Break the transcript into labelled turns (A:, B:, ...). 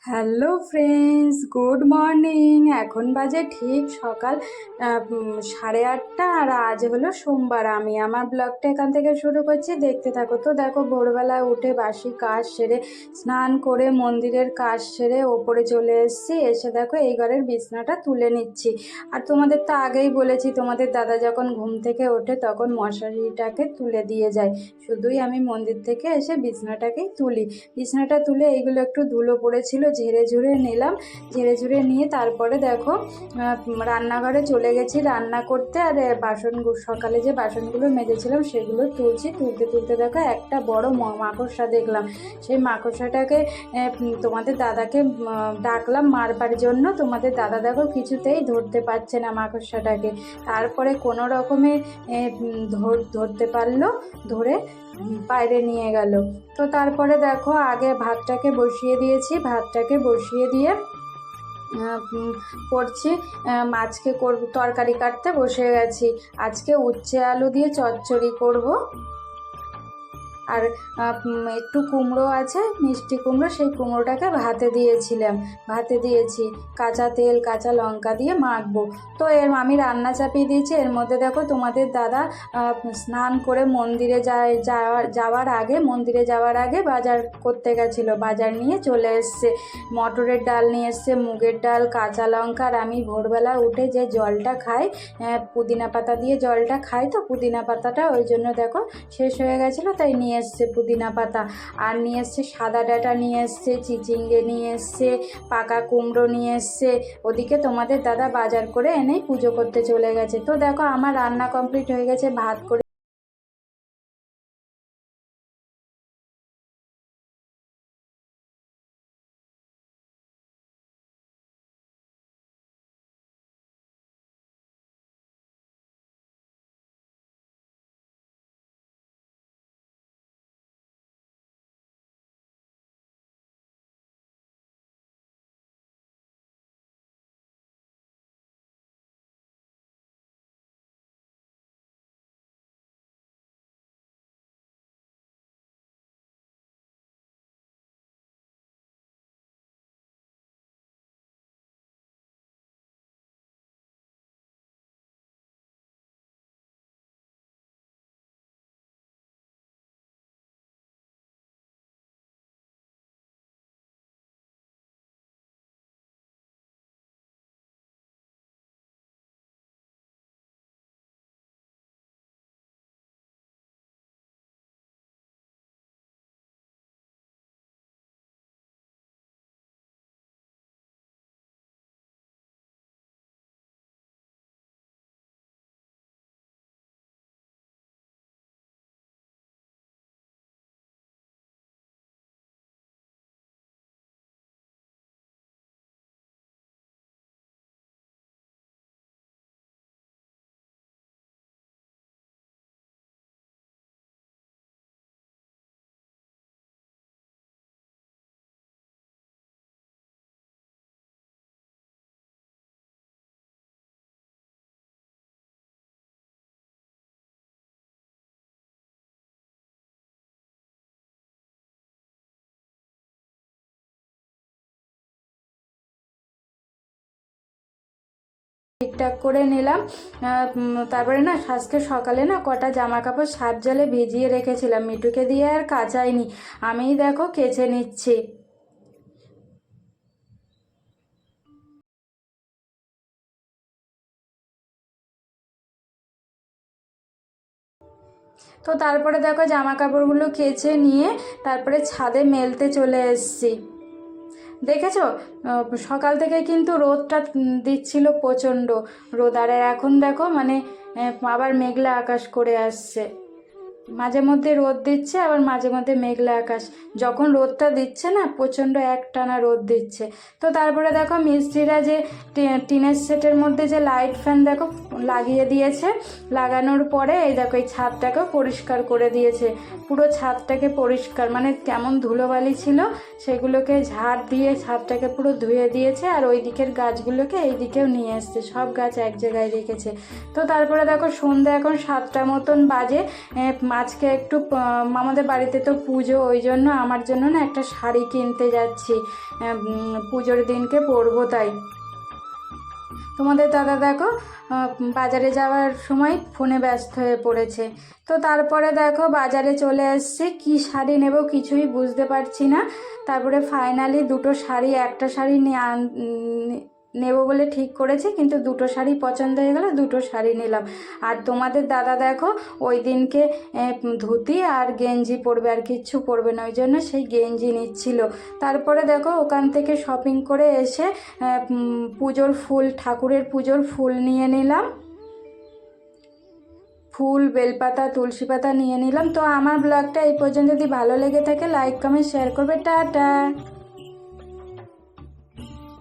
A: Hello friends, good morning. এখন বাজে ঠিক সকাল 8:30, আর আজ হলো সোমবার। আমি আমার ব্লগটা এখান থেকে শুরু করছি, দেখতে থাকো। তো দেখো, ভোরবেলায় উঠে বাসি কাজ সেরে স্নান করে মন্দিরের কাজ সেরে ওপরে চলে এসেছি। এসে দেখো এই ঘরের বিছনাটা তুলে নিচ্ছি। আর তোমাদের তো আগেই বলেছি, তোমাদের দাদা যখন ঘুম থেকে ওঠে তখন মশারিটাকে তুলে দিয়ে যায়। শুধুই আমি মন্দির থেকে এসে বিছনাটাকেই তুলি। বিছনাটা তুলে এইগুলো একটু ধুলো পড়েছিল, ঝেড়ে ঝুড়ে নিলাম। ঝেড়ে ঝুড়ে নিয়ে তারপরে দেখো রান্নাঘরে চলে গেছি রান্না করতে। আর সকালে যে বাসনগুলো মেজেছিলাম সেগুলো তুলছি। তুলতে তুলতে দেখো একটা বড় মাকড়সা দেখলাম। সেই মাকড়সাটাকে তোমাদের দাদাকে ডাকলাম মারবার জন্য। তোমাদের দাদা দেখো কিছুতেই ধরতে পারছে না মাকড়সাটাকে। তারপরে কোনো রকমে ধরতে পারলো, ধরে বাইরে নিয়ে গেল। তো তারপরে দেখো আগে ভাতটাকে বসিয়ে দিয়েছি। ভাতটাকে বসিয়ে দিয়ে করছি মাছকে তরকারি কাটতে বসে গেছি। আজকে উচ্ছে আলু দিয়ে চচ্চড়ি করব। আর একটু কুমড়ো আছে, মিষ্টি কুমড়ো, সেই কুমড়োটাকে ভাতে দিয়েছি। কাঁচা তেল কাঁচা লঙ্কা দিয়ে মাখবো। তো আমি রান্না চাপিয়ে দিয়েছি। এর মধ্যে দেখো তোমাদের দাদা স্নান করে মন্দিরে যাওয়ার আগে বাজার করতে গেছিলো। বাজার নিয়ে চলে এসছে। মটরের ডাল নিয়ে এসছে, মুগের ডাল, কাঁচা লঙ্কা। আর আমি ভোরবেলা উঠে যে জলটা খাই, পুদিনা পাতা দিয়ে জলটা খাই, তো পুদিনা পাতাটা ওই জন্য দেখো শেষ হয়ে গেছিলো, তাই নিয়ে এসছে পুদিনা পাতা। আর নিয়ে এসছে সাদা ডাঁটা, নিয়ে এসছে চিচিঙ্গে, নিয়ে এসছে পাকা কুমড়ো, নিয়ে এসছে। ওদিকে তোমাদের দাদা বাজার করে এনেই পুজো করতে চলে গেছে। তো দেখো আমার রান্না কমপ্লিট হয়ে গেছে। ভাত করে ঠিকঠাক করে নিলাম। তারপরে না আজকে সকালে না কটা জামা কাপড় সার্ফ জলে ভিজিয়ে রেখেছিলাম, মিঠুকে দিয়ে আর কাচাইনি। আমিই দেখো কেচে নিচ্ছি। তো তারপরে দেখো জামা কাপড়গুলো কেচে নিয়ে তারপরে ছাদে মেলতে চলে এসেছি। দেখেছো, সকাল থেকে কিন্তু রোদটা দিচ্ছিল প্রচণ্ড রোদ। আর এখন দেখো মানে আবার মেঘলা আকাশ করে আসছে। মাঝে মধ্যে রোদ দিচ্ছে, আবার মাঝে মধ্যে মেঘলা আকাশ। যখন রোদটা দিচ্ছে না, প্রচণ্ড একটানা রোদ দিচ্ছে। তো তারপরে দেখো মিস্ত্রিরা যে টিনের সেটের মধ্যে যে লাইট ফ্যান দেখো লাগিয়ে দিয়েছে। লাগানোর পরে এই দেখো এই ছাদটাকেও পরিষ্কার করে দিয়েছে। পুরো ছাদটাকে পরিষ্কার, মানে কেমন ধুলোবালি ছিল সেগুলোকে ঝাড় দিয়ে ছাদটাকে পুরো ধুয়ে দিয়েছে। আর ওই দিকের গাছগুলোকে এই দিকেও নিয়ে এসছে, সব গাছ এক জায়গায় রেখেছে। তো তারপরে দেখো সন্ধ্যা এখন 7টা মতন বাজে। আজকে একটু আমাদের বাড়িতে তো পুজো, ওই জন্য আমার জন্য না একটা শাড়ি কিনতে যাচ্ছি, পুজোর দিনকে পরবো তাই। তোমাদের দাদা দেখো বাজারে যাওয়ার সময় ফোনে ব্যস্ত হয়ে পড়েছে। তো তারপরে দেখো বাজারে চলে এসেছি, কী শাড়ি নেব কিছুই বুঝতে পারছি না। তারপরে ফাইনালি দুটো শাড়ি, একটা শাড়ি নেব বলে ঠিক করেছি, কিন্তু দুটো শাড়ি পছন্দ হয়ে গেল, দুটো শাড়ি নিলাম। আর তোমাদের দাদা দেখো ওই দিনকে ধুতি আর গেঞ্জি পরবে, আর কিচ্ছু পরবে না, ওই জন্য সেই গেঞ্জি নিচ্ছিল। তারপরে দেখো ওখান থেকে শপিং করে এসে পুজোর ফুল, ঠাকুরের পুজোর ফুল নিয়ে নিলাম, ফুল, বেলপাতা, তুলসী পাতা নিয়ে নিলাম। তো আমার ব্লগটা এই পর্যন্ত যদি ভালো লেগে থাকে লাইক কমেন্ট শেয়ার করবে। টাটা।